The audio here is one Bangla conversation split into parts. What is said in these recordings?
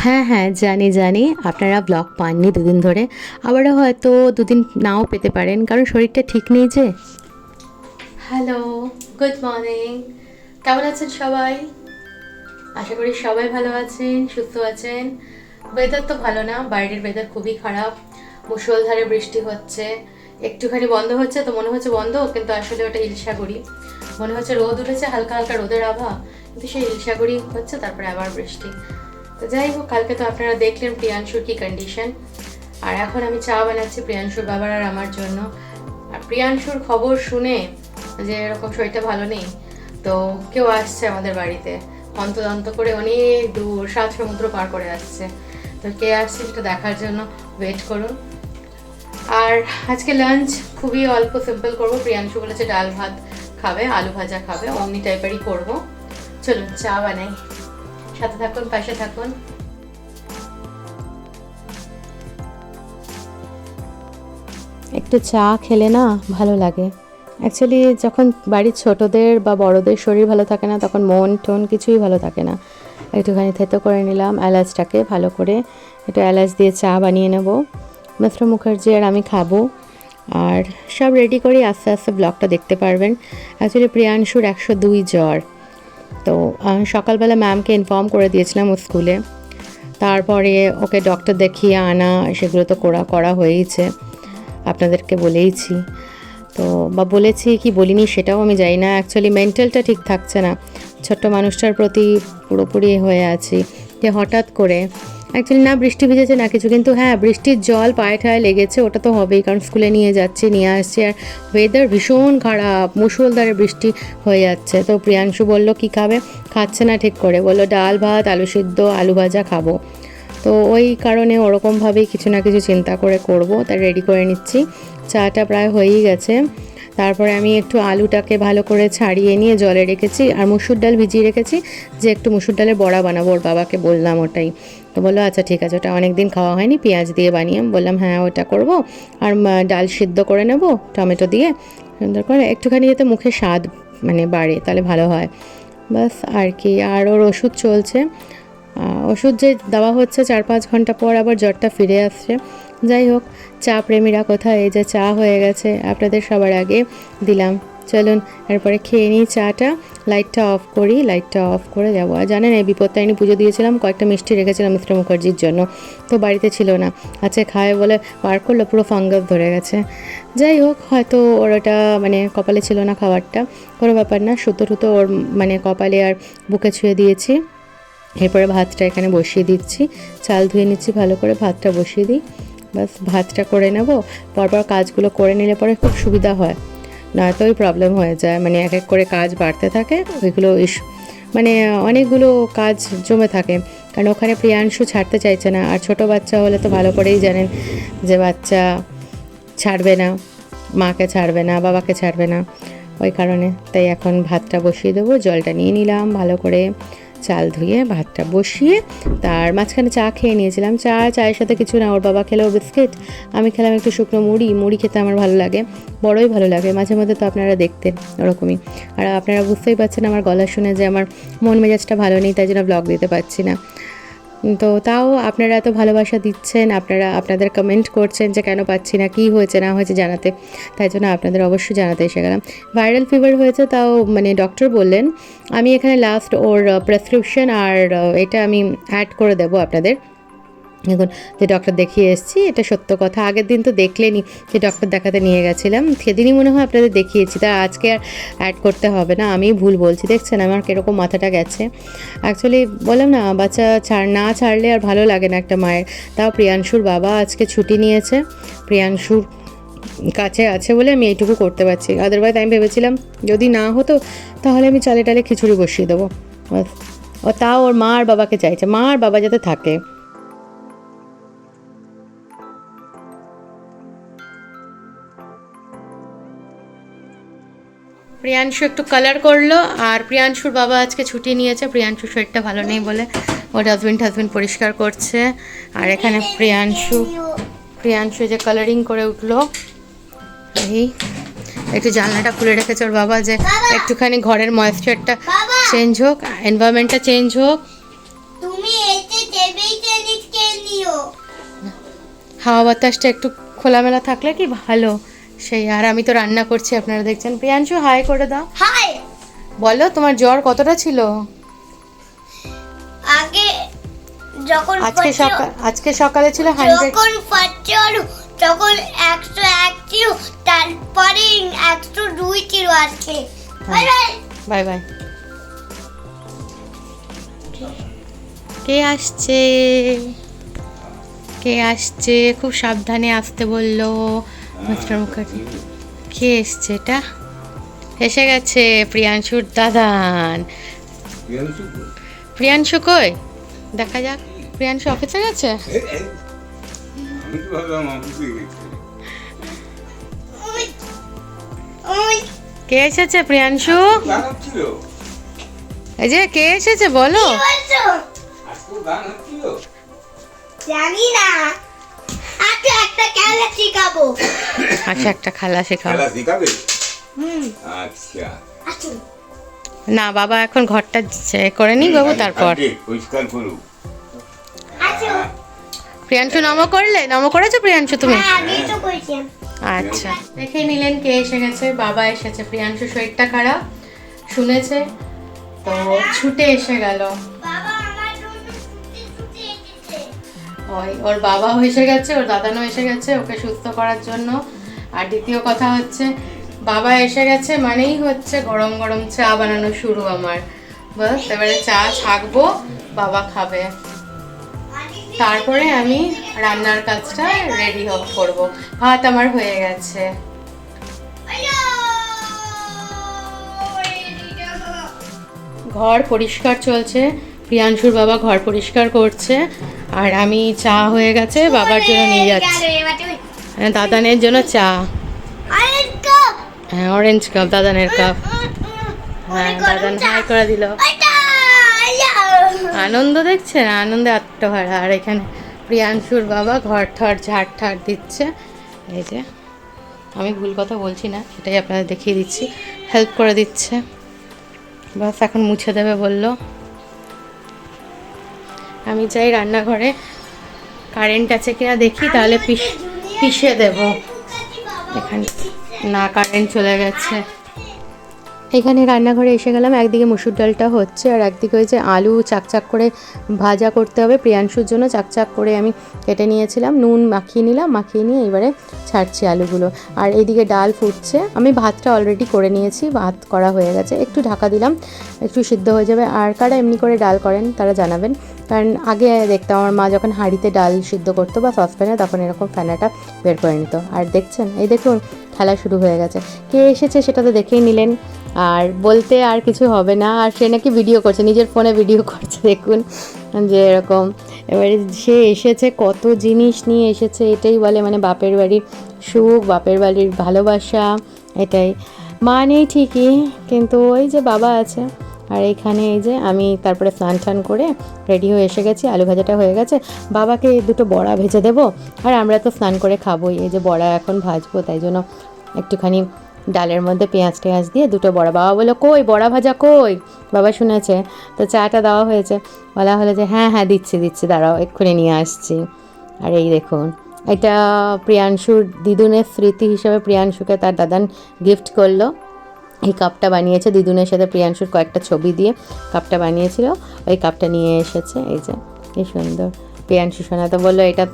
হ্যাঁ, হ্যাঁ, জানি, জানি। আপনারা ব্লগ পাননি দুদিন ধরে। আবারও হয়তো দুদিন নাও পেতে পারেন, কারণ শরীরটা ঠিক নেই যে। Hello, good morning. কেমন আছেন সবাই? আশা করি সবাই ভালো আছেন, সুস্থ আছেন। ওয়েদার তো ভালো না, বাইরের ওয়েদার খুবই খারাপ। মুষলধারে বৃষ্টি হচ্ছে। একটুখানি বন্ধ হচ্ছে তো মনে হচ্ছে বন্ধ, কিন্তু আসলে ওটা ইলশাগুড়ি। মনে হচ্ছে রোদ উঠেছে, হালকা হালকা রোদের আভা, কিন্তু সেই ইলশাগুড়ি হচ্ছে, তারপরে আবার বৃষ্টি। তো যাই হোক, কালকে তো আপনারা দেখলেন প্রিয়াংশুর কি কন্ডিশন। আর এখন আমি চা বানাচ্ছি প্রিয়াংশুর বাবার আর আমার জন্য। আর প্রিয়াংশুর খবর শুনে যে এরকম শরীরটা ভালো নেই, তো কেউ আসছে আমাদের বাড়িতে, অন্তদন্ত করে অনেক দূর 7 সমুদ্র পার করে আসছে। তো কে আসছে সেটা দেখার জন্য ওয়েট করুন। আর আজকে লাঞ্চ খুবই অল্প সিম্পল করব। প্রিয়াংশু বলেছে ডাল ভাত খাবে, আলু ভাজা খাবে, অমনি টাইপেরই করব। চলুন চা বানাই, সাথে থাকুন, পাশে থাকুন। একটু চা খেলে না ভালো লাগে। অ্যাকচুয়ালি যখন বাড়ির ছোটদের বা বড়দের শরীর ভালো থাকে না, তখন মন টন কিছুই ভালো থাকে না। একটুখানি থেতো করে নিলাম এলাচটাকে ভালো করে, একটু এলাচ দিয়ে চা বানিয়ে নেব। মিস্টার মুখার্জি আর আমি খাবো। আর সব রেডি করি, আস্তে আস্তে ব্লগটা দেখতে পারবেন। অ্যাকচুয়ালি প্রিয়াংশুর 102 জ্বর। তো সকালবেলা ম্যামকে ইনফর্ম করে দিয়েছিলাম ও স্কুলে। তারপরে ওকে ডক্টর দেখিয়ে আনা, সেগুলো তো করা হয়েইছে, আপনাদেরকে বলেইছি। তো বা বলেছি কি বলিনি সেটাও আমি জানি না। অ্যাকচুয়ালি মেন্টালটা ঠিক থাকছে না, ছোট্ট মানুষটার প্রতি পুরোপুরি হয়ে আছি। যে হঠাৎ করে অ্যাকচুয়ালি না বৃষ্টি ভিজেছে না কিছু, কিন্তু হ্যাঁ বৃষ্টির জল পায়ে ঠায়ে লেগেছে, ওটা তো হবেই, কারণ স্কুলে নিয়ে যাচ্ছি নিয়ে আসছি। আর ওয়েদার ভীষণ খারাপ, মুষলধারে বৃষ্টি হয়ে যাচ্ছে। তো প্রিয়াংশু বলল কি খাবে, খাচ্ছে না ঠিক করে, বললো ডাল ভাত, আলু সিদ্ধ, আলু ভাজা খাবো। তো ওই কারণে ওরকমভাবেই কিছু না কিছু চিন্তা করে করব, তাই রেডি করে নিচ্ছি। চাটা প্রায় হয়েই গেছে। তারপরে আমি একটু আলুটাকে ভালো করে ছাড়িয়ে নিয়ে জলে রেখেছি, আর মুসুর ডাল ভিজিয়ে রেখেছি, যে একটু মুসুর ডালের বড়া বানাবো। ওর বাবাকে বললাম ওটাই, তো বললো আচ্ছা ঠিক আছে, ওটা অনেক দিন খাওয়া হয়নি, পেঁয়াজ দিয়ে বানিয়ে। বললাম হ্যাঁ ওটা করব। আর ডাল সিদ্ধ করে নেব টমেটো দিয়ে সুন্দর করে, একটুখানি যাতে মুখে স্বাদ মানে বাড়ে, তাহলে ভালো হয়। বাস আর কি। আর ওর ওষুধ চলছে, ওষুধ যে দেওয়া হচ্ছে 4-5 ঘন্টা পর আবার জ্বরটা ফিরে আসছে। যাই হোক, চা প্রেমীরা কোথায়, এই যে চা হয়ে গেছে, আপনাদের সবার আগে দিলাম। চলুন এরপরে খেয়ে নিই চাটা। লাইটটা অফ করি, লাইটটা অফ করে যাবো। আর জানেন এই বিপত্তারিণী পুজো দিয়েছিলাম, কয়েকটা মিষ্টি রেখেছিলাম মিস্টার মুখার্জির জন্য, তো বাড়িতে ছিল না। আচ্ছা খায় বলে বার করলো, পুরো ফাঙ্গাস ধরে গেছে। যাই হোক, হয়তো ওর ওটা মানে কপালে ছিল না খাবারটা, কোনো ব্যাপার না। সুতো টুতো ওর মানে কপালে আর বুকে ছুঁয়ে দিয়েছি। এরপরে ভাতটা এখানে বসিয়ে দিচ্ছি, চাল ধুয়ে নিচ্ছি ভালো করে, ভাতটা বসিয়ে দিই। বাস ভাতটা করে নেব, পরপর কাজগুলো করে নিলে পরে খুব সুবিধা হয়, নয়তো ওই প্রবলেম হয়ে যায়, মানে এক এক করে কাজ বাড়তে থাকে, ওইগুলো মানে অনেকগুলো কাজ জমে থাকে। কারণ ওখানে প্রিয়াংশু ছাড়তে চাইছে না, আর ছোটো বাচ্চা হলে তো ভালো করেই জানেন যে বাচ্চা ছাড়বে না, মাকে ছাড়বে না, বাবাকে ছাড়বে না, ওই কারণে। তাই এখন ভাতটা বসিয়ে দেবো, জলটা নিয়ে নিলাম ভালো করে, চাল ধুয়ে ভাতটা বসিয়ে, তার মাঝখানে চা খেয়ে নিয়েছিলাম। চায়ের সাথে কিছু না, ওর বাবা খেলো বিস্কিট, আমি খেলাম একটু শুকনো মুড়ি খেতে আমার ভালো লাগে, বড়ই ভালো লাগে। মাঝে মধ্যে তো আপনারা দেখতেন ওরকমই। আর আপনারা বুঝতেই পারছেন আমার গলা শুনে যে আমার মন মেজাজটা ভালো নেই, তাই জন্য ব্লগ দিতে পারছি না। তো তাও আপনারা এত ভালোবাসা দিচ্ছেন, আপনাদের কমেন্ট করছেন যে কেন পাচ্ছি না, কী হয়েছে না হয়েছে জানাতে, তাই জন্য আপনাদের অবশ্যই জানাতে এসে গেলাম। ভাইরাল ফিভার হয়েছে, তাও মানে ডক্টর বললেন, আমি এখানে লাস্ট ওর প্রেসক্রিপশন আর এটা আমি অ্যাড করে দেবো আপনাদের। এখন যে ডক্টর দেখিয়ে এসেছি, এটা সত্য কথা। আগের দিন তো দেখলেনি যে ডক্টর দেখাতে নিয়ে গেছিলাম, সেদিনই মনে হয় আপনাদের দেখিয়েছি, তা আজকে আর অ্যাড করতে হবে না। আমি ভুল বলছি, দেখছেন আমার কীরকম মাথাটা গেছে। অ্যাকচুয়ালি বললাম না, বাচ্চা না ছাড়লে আর ভালো লাগে না একটা মায়ের। তাও প্রিয়াংশুর বাবা আজকে ছুটি নিয়েছে, প্রিয়াংশুর কাছে আছে বলে আমি এইটুকু করতে পারছি। আদারওয়াইজ আমি ভেবেছিলাম যদি না হতো তাহলে আমি চালে টালে খিচুড়ি বসিয়ে দেবো, বাস। ও তাও ওর মা আর বাবাকে চাইছে, মা আর বাবা যাতে থাকে। প্রিয়াংশু একটু কালার করলো, আর প্রিয়াংশুর বাবা আজকে ছুটি নিয়েছে, প্রিয়াংশুর শরীরটা ভালো নেই বলে। ওর ডাস্টবিন পরিষ্কার করছে। আর এখানে প্রিয়াংশু যে কালারিং করে উঠলো, এই একটু জানলাটা খুলে রেখেছে ওর বাবা, যে একটুখানি ঘরের ময়েশ্চারটা চেঞ্জ হোক, এনভায়রনমেন্টটা চেঞ্জ হোক। তুমি এতে টেবিল টেনে হাওয়া বাতাসটা একটু খোলামেলা থাকলে কি ভালো, সেই। আর আমি তো রান্না করছি, আপনারা দেখছেন। প্রিয়াংশু হাই করে দাও। হাই। বলো তোমার জ্বর কতটা ছিল আগে যখন আজকে সকালে ছিল 100, যখন ফার্স্ট তখন 101 ছিল, তারপরে 102 ছিল আজকে। Bye bye. Bye bye. কে আসছে? কে আসছে? খুব সাবধানে আসতে বললো মিস্টার মুখার্জি। কে এসছে এটা? এসে গেছে প্রিয়াংশুর দাদান। প্রিয়াংশু কই? দেখা যাক। প্রিয়াংশু অফিসে গেছে? কে এসেছে প্রিয়াংশু? এই যে কে এসেছে বলো। জানি না। আচ্ছা একটা খেলা শেখাবো। আচ্ছা একটা খেলা শেখাবো। আচ্ছা না বাবা এখন ঘরটা করে নি বাবু, তারপর পরিষ্কার করু। আচ্ছা প্রিয়াংশু নম করেছো প্রিয়াংশু তুমি? হ্যাঁ আমি তো কইছি। আচ্ছা দেখে নিলেন কে এসে গেছে। বাবা এসেছে। প্রিয়াংশু শরীরটা খারাপ শুনেছে, তো ছুটে এসে গেল। বাবা আমার জন্য ছুটি এসেছে। ওর বাবাও এসে গেছে, ওর দাদানও এসে গেছে ওকে সুস্থ করার জন্য। আর দ্বিতীয় কথা হচ্ছে, বাবা এসে গেছে মানেই হচ্ছে গরম গরম চা বানানো শুরু আমার। বাস এবারে চা ছাকবো, বাবা খাবে, তারপরে আমি রান্নার কাজটা রেডি করবো। ভাত আমার হয়ে গেছে। ঘর পরিষ্কার চলছে, প্রিয়াংশুর বাবা ঘর পরিষ্কার করছে, আর আমি চা হয়ে গেছে বাবার জন্য নিয়ে যাচ্ছি। দাদানের জন্য চা। হ্যাঁ অরেঞ্জ কাপ, দাদানের কাপ। হ্যাঁ দাদান হাই করে দিল। আনন্দ দেখছেন, আনন্দে আত্মহারা। আর এখানে প্রিয়াংশুর বাবা ঘর ঠর ঝাড় ঠাড় দিচ্ছে। এই যে আমি ভুল কথা বলছি না, সেটাই আপনাদের দেখিয়ে দিচ্ছি। হেল্প করে দিচ্ছে। বাস এখন মুছে দেবে বললো। আমি যাই রান্নাঘরে, কারেন্ট আছে কিনা দেখি, তাহলে পিষে দেবো। এখানে না, কারেন্ট চলে গেছে। এখানে রান্নাঘরে এসে গেলাম। একদিকে মুসুর ডালটা হচ্ছে, আর একদিকে হয়েছে আলু চাকচাক করে ভাজা করতে হবে প্রিয়াংশুর জন্য। চাকচাক করে আমি কেটে নিয়েছিলাম, নুন মাখিয়ে নিলাম, মাখিয়ে নিয়ে এবারে ছাড়ছি আলুগুলো। আর এইদিকে ডাল ফুটছে। আমি ভাতটা অলরেডি করে নিয়েছি, ভাত করা হয়ে গেছে। একটু ঢাকা দিলাম, একটু সিদ্ধ হয়ে যাবে। আর কারা এমনি করে ডাল করেন তারা জানাবেন, কারণ আগে দেখতাম আমার মা যখন হাঁড়িতে ডাল সিদ্ধ করতো বা সসপ্যানে, তখন এরকম ফেনাটা বের করে নিত। আর দেখছেন, এই দেখুন খেলা শুরু হয়ে গেছে। কে এসেছে সেটা তো দেখেই নিলেন, আর বলতে আর কিছু হবে না। আর সে নাকি ভিডিও করছে, নিজের ফোনে ভিডিও করছে, দেখুন যে এরকম। এবারে সে এসেছে, কত জিনিস নিয়ে এসেছে। এটাই বলে মানে বাপের বাড়ির সুখ, বাপের বাড়ির ভালোবাসা। এটাই মা নেই ঠিকই, কিন্তু ওই যে বাবা আছে। আর এইখানে এই যে আমি তারপরে স্নান টান করে রেডি হয়ে এসে গেছি। আলু ভাজাটা হয়ে গেছে, বাবাকে দুটো বড়া ভেজে দেবো। আর আমরা তো স্নান করে খাবোই। এই যে বড়া এখন ভাজবো, তাই জন্য একটুখানি ডালের মধ্যে পেঁয়াজ টেঁয়াজ দিয়ে দুটো বড়া। বাবা বললো কই বড়া ভাজা কই? বাবা শুনেছে, তো চাটা দেওয়া হয়েছে। বলা হলো যে হ্যাঁ হ্যাঁ দিচ্ছি দাঁড়াও এক্ষুনি নিয়ে আসছি। আর এই দেখুন, এটা প্রিয়াংশুর দিদুনের স্মৃতি হিসেবে প্রিয়াংশুকে তার দাদান গিফট করলো। এই কাপটা বানিয়েছে দিদুনের সাথে, প্রিয়াংশুর কয়েকটা ছবি দিয়ে কাপটা বানিয়েছিল। ওই কাপটা নিয়ে এসেছে। এই যে কি সুন্দর। প্রিয়াংশু সোনা তো বললো এটা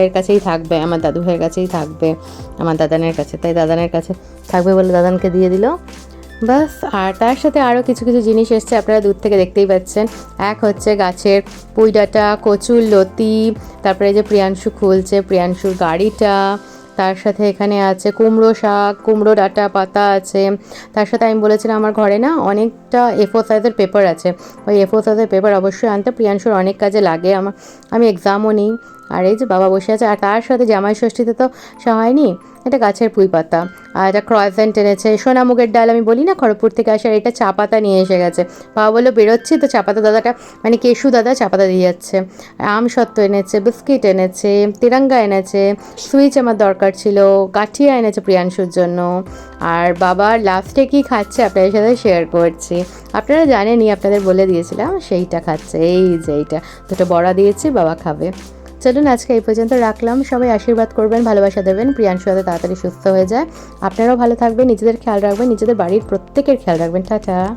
এর কাছেই থাকবে, আমার দাদু ভাইয়ের কাছেই থাকবে, আমার দাদানের কাছে। তাই দাদানের কাছে থাকবে বলে দাদানকে দিয়ে দিল। বাস। আর তার সাথে আরও কিছু কিছু জিনিস এসছে, আপনারা দূর থেকে দেখতেই পাচ্ছেন। এক হচ্ছে গাছের পুঁই ডাঁটা, কচুর লতি, তারপরে যে প্রিয়াংশু খুলছে প্রিয়াংশুর গাড়িটা। তার সাথে এখানে আছে কুমড়ো শাক, কুমড়ো ডাঁটা পাতা আছে। তার সাথে আমি বলেছিলাম আমার ঘরে না অনেকটা A4 সাইজের পেপার আছে, ওই A4 সাইজের পেপার অবশ্যই আনতে, প্রিয়াংশুর অনেক কাজে লাগে। আমি এক্সামও নিই। আর এই যে বাবা বসে আছে। আর তার সাথে জামাই ষষ্ঠীতে তো হয়নি, এটা গাছের পুঁই পাতা। আর এটা ক্রয়েসেন্ট এনেছে, সোনামুগের ডাল আমি বলি না খড়গপুর থেকে আসে। আর এটা চা পাতা নিয়ে এসে গেছে। বাবা বললো বেরোচ্ছি তো চা পাতা দাদাটা মানে কেশু দাদা চা পাতা দিয়ে যাচ্ছে। আম সত্ত্ব এনেছে, বিস্কিট এনেছে, তিরঙ্গা এনেছে, সুইচ আমার দরকার ছিল, গাঠিয়া এনেছে প্রিয়াংশুর জন্য। আর বাবা লাস্টে কি খাচ্ছে আপনাদের সাথে শেয়ার করছি। আপনারা জানেনই, আপনাদের বলে দিয়েছিলাম, সেইটা খাচ্ছে। এই যে এইটা দুটো বড়া দিয়েছি, বাবা খাবে। চলুন আজকে এই পর্যন্ত রাখলাম। সবাই আশীর্বাদ করবেন, ভালোবাসা দেবেন, প্রিয়াংশু যাতে তাড়াতাড়ি সুস্থ হয়ে যায়। আপনারাও ভালো থাকবেন, নিজেদের খেয়াল রাখবেন, নিজেদের বাড়ির প্রত্যেকের খেয়াল রাখবেন। টাটা।